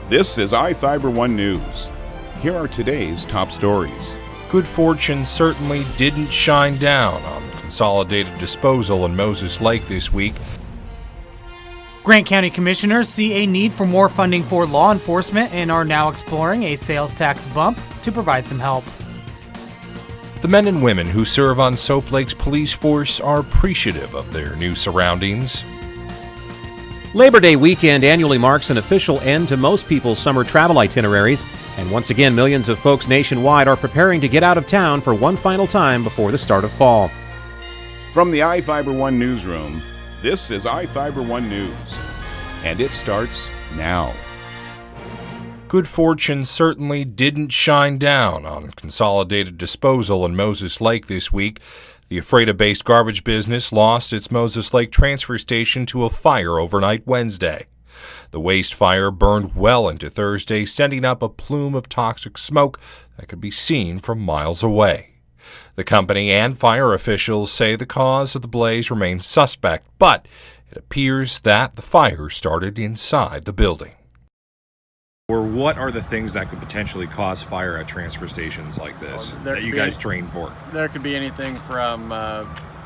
This is iFIBER 1 News. Here are today's top stories. Good fortune certainly didn't shine down on Consolidated Disposal in Moses Lake this week. Grant County Commissioners see a need for more funding for law enforcement and are now exploring a sales tax bump to provide some help. The men and women who serve on Soap Lake's police force are appreciative of their new surroundings. Labor Day weekend annually marks an official end to most people's summer travel itineraries, and once again millions of folks nationwide are preparing to get out of town for one final time before the start of fall. From the iFIBER 1 newsroom, this is iFIBER 1 News, and it starts now. Good fortune certainly didn't shine down on Consolidated Disposal in Moses Lake this week. The Ephrata-based garbage business lost its Moses Lake transfer station to a fire overnight Wednesday. The waste fire burned well into Thursday, sending up a plume of toxic smoke that could be seen from miles away. The company and fire officials say the cause of the blaze remains suspect, but it appears that the fire started inside the building. Or what are the things that could potentially cause fire at transfer stations like this that you guys train for? There could be anything from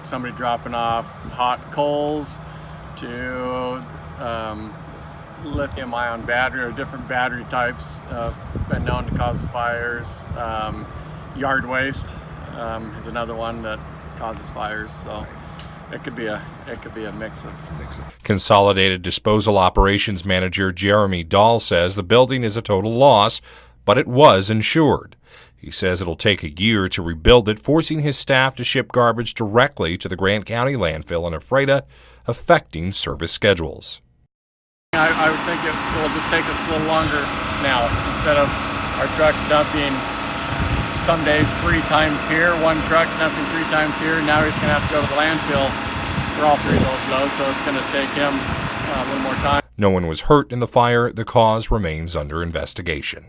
somebody dropping off hot coals to lithium-ion battery or different battery types been known to cause fires. Yard waste is another one that causes fires. So it could be a mix of. Consolidated Disposal Operations Manager Jeremy Dahl says the building is a total loss, but it was insured. He says it'll take a year to rebuild it, forcing his staff to ship garbage directly to the Grant County landfill in Ephrata, affecting service schedules. I would think it will just take us a little longer now. Instead of our trucks dumping some days 3 times here, one truck dumping 3 times here, now he's going to have to go to the landfill for all 3 of those loads, so it's going to take him a little more time. No one was hurt in the fire. The cause remains under investigation.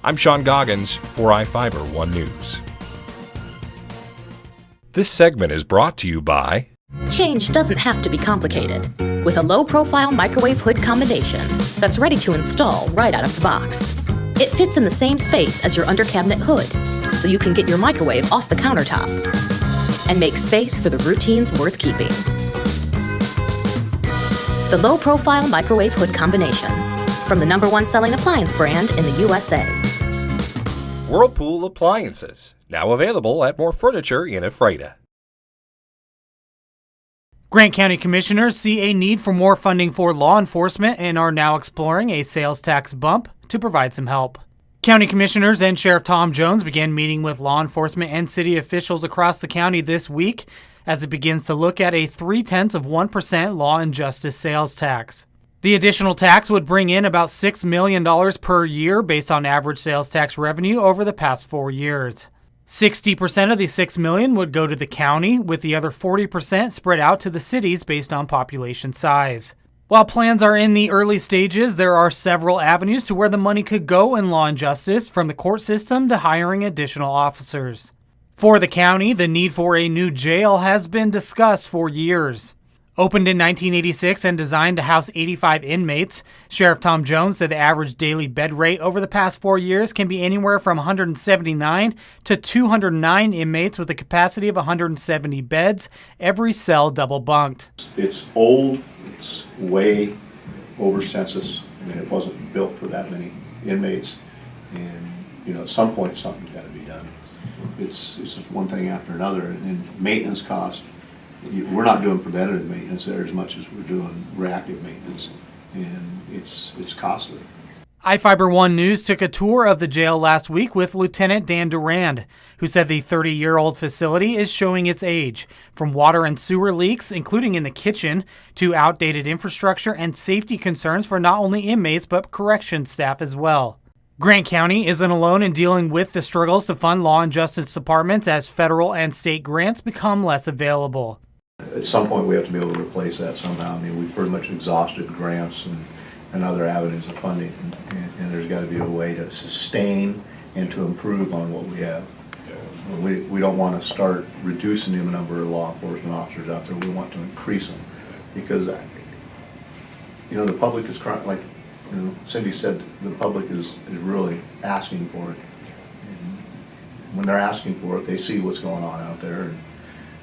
I'm Sean Goggins for iFIBER 1 News. This segment is brought to you by Change doesn't have to be complicated. With a low-profile microwave hood combination that's ready to install right out of the box. It fits in the same space as your under-cabinet hood, so you can get your microwave off the countertop and make space for the routines worth keeping. The low-profile microwave hood combination, from the #1 selling appliance brand in the USA. Whirlpool Appliances, now available at more furniture in Ephrata. Grant County Commissioners see a need for more funding for law enforcement and are now exploring a sales tax bump to provide some help. County Commissioners and Sheriff Tom Jones began meeting with law enforcement and city officials across the county this week as it begins to look at a 0.3% law and justice sales tax. The additional tax would bring in about $6 million per year based on average sales tax revenue over the past 4 years. 60% of the $6 million would go to the county, with the other 40% spread out to the cities based on population size. While plans are in the early stages, there are several avenues to where the money could go in law and justice, from the court system to hiring additional officers. For the county, the need for a new jail has been discussed for years. Opened in 1986 and designed to house 85 inmates, Sheriff Tom Jones said the average daily bed rate over the past 4 years can be anywhere from 179 to 209 inmates with a capacity of 170 beds, every cell double bunked. It's old, it's way over census. I mean, it wasn't built for that many inmates, and at some point something's got to be done. It's just one thing after another, and maintenance cost. We're not doing preventative maintenance there as much as we're doing reactive maintenance, and it's costly. iFIBER 1 News took a tour of the jail last week with Lieutenant Dan Durand, who said the 30-year-old facility is showing its age, from water and sewer leaks, including in the kitchen, to outdated infrastructure and safety concerns for not only inmates but corrections staff as well. Grant County isn't alone in dealing with the struggles to fund law and justice departments as federal and state grants become less available. At some point we have to be able to replace that somehow. I mean, we've pretty much exhausted grants and other avenues of funding, and there's got to be a way to sustain and to improve on what we have. We don't want to start reducing the number of law enforcement officers out there. We want to increase them, because the public is crying, like you know, Cindy said the public is really asking for it. And when they're asking for it, they see what's going on out there, and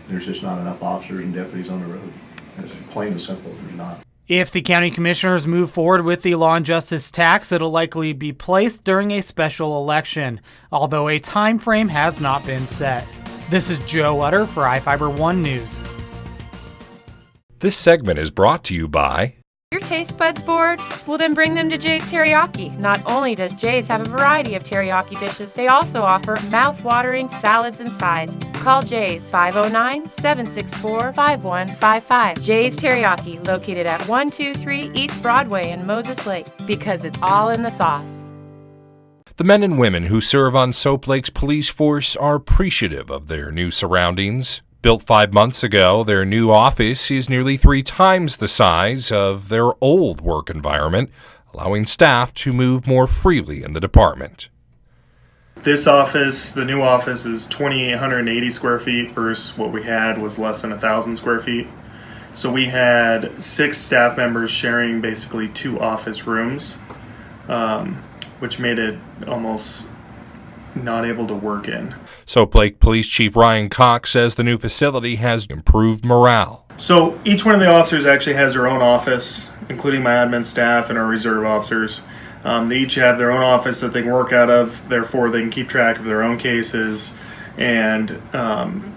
there's just not enough officers and deputies on the road. It's plain and simple, there's not. If the county commissioners move forward with the law and justice tax, it'll likely be placed during a special election, although a time frame has not been set. This is Joe Utter for iFIBER 1 News. This segment is brought to you by Your taste buds bored? Well, then bring them to Jay's Teriyaki. Not only does Jay's have a variety of teriyaki dishes, they also offer mouth-watering salads and sides. Call Jay's 509-764-5155. Jay's Teriyaki, located at 123 East Broadway in Moses Lake, because it's all in the sauce. the men and women who serve on Soap Lake's police force are appreciative of their new surroundings. Built 5 months ago, their new office is nearly 3 times the size of their old work environment, allowing staff to move more freely in the department. This office, the new office, is 2,880 square feet versus what we had was less than 1,000 square feet. So we had 6 staff members sharing basically 2 office rooms, which made it almost not able to work in. Soap Lake Police Chief Ryan Cox says the new facility has improved morale. So each one of the officers actually has their own office, including my admin staff and our reserve officers. They each have their own office that they can work out of, therefore they can keep track of their own cases, and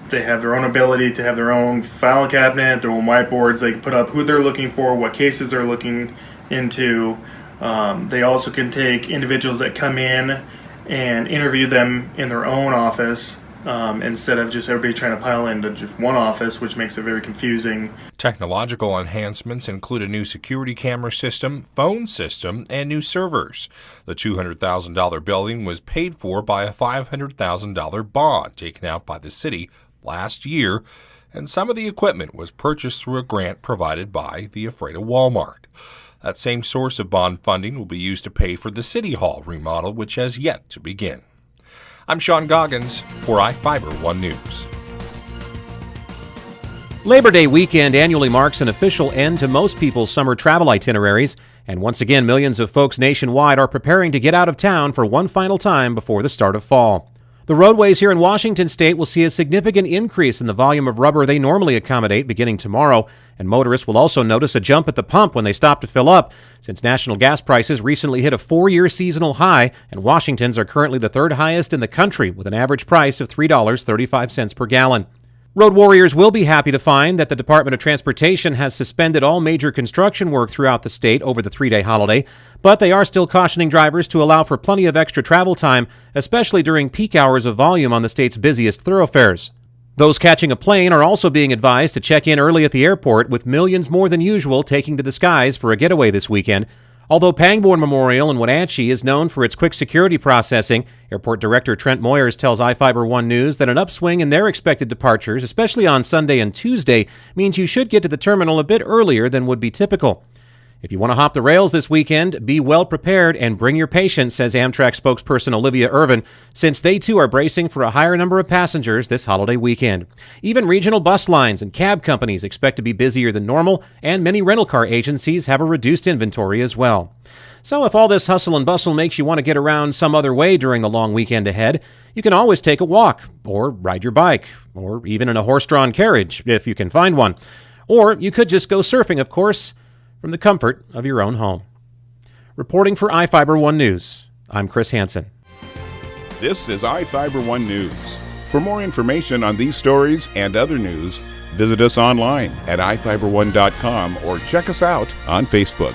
they have their own ability to have their own file cabinet, their own whiteboards. They can put up who they're looking for, what cases they're looking into. They also can take individuals that come in and interview them in their own office, instead of just everybody trying to pile into just one office, which makes it very confusing. Technological enhancements include a new security camera system, phone system, and new servers. The $200,000 building was paid for by a $500,000 bond taken out by the city last year, and some of the equipment was purchased through a grant provided by the Ephrata Walmart. That same source of bond funding will be used to pay for the City Hall remodel, which has yet to begin. I'm Sean Goggins for iFIBER 1 News. Labor Day weekend annually marks an official end to most people's summer travel itineraries, and once again, millions of folks nationwide are preparing to get out of town for one final time before the start of fall. The roadways here in Washington state will see a significant increase in the volume of rubber they normally accommodate beginning tomorrow, and motorists will also notice a jump at the pump when they stop to fill up, since national gas prices recently hit a 4-year seasonal high, and Washington's are currently the 3rd highest in the country with an average price of $3.35 per gallon. Road warriors will be happy to find that the Department of Transportation has suspended all major construction work throughout the state over the 3-day holiday, but they are still cautioning drivers to allow for plenty of extra travel time, especially during peak hours of volume on the state's busiest thoroughfares. Those catching a plane are also being advised to check in early at the airport, with millions more than usual taking to the skies for a getaway this weekend. Although Pangborn Memorial in Wenatchee is known for its quick security processing, Airport Director Trent Moyers tells iFIBER 1 News that an upswing in their expected departures, especially on Sunday and Tuesday, means you should get to the terminal a bit earlier than would be typical. If you want to hop the rails this weekend, be well prepared and bring your patience, says Amtrak spokesperson Olivia Irvin, since they too are bracing for a higher number of passengers this holiday weekend. Even regional bus lines and cab companies expect to be busier than normal, and many rental car agencies have a reduced inventory as well. So if all this hustle and bustle makes you want to get around some other way during the long weekend ahead, you can always take a walk, or ride your bike, or even in a horse-drawn carriage, if you can find one. Or you could just go surfing, of course, from the comfort of your own home. Reporting for iFIBER 1 News, I'm Chris Hansen. This is iFIBER 1 News. For more information on these stories and other news, visit us online at iFiber1.com or check us out on Facebook.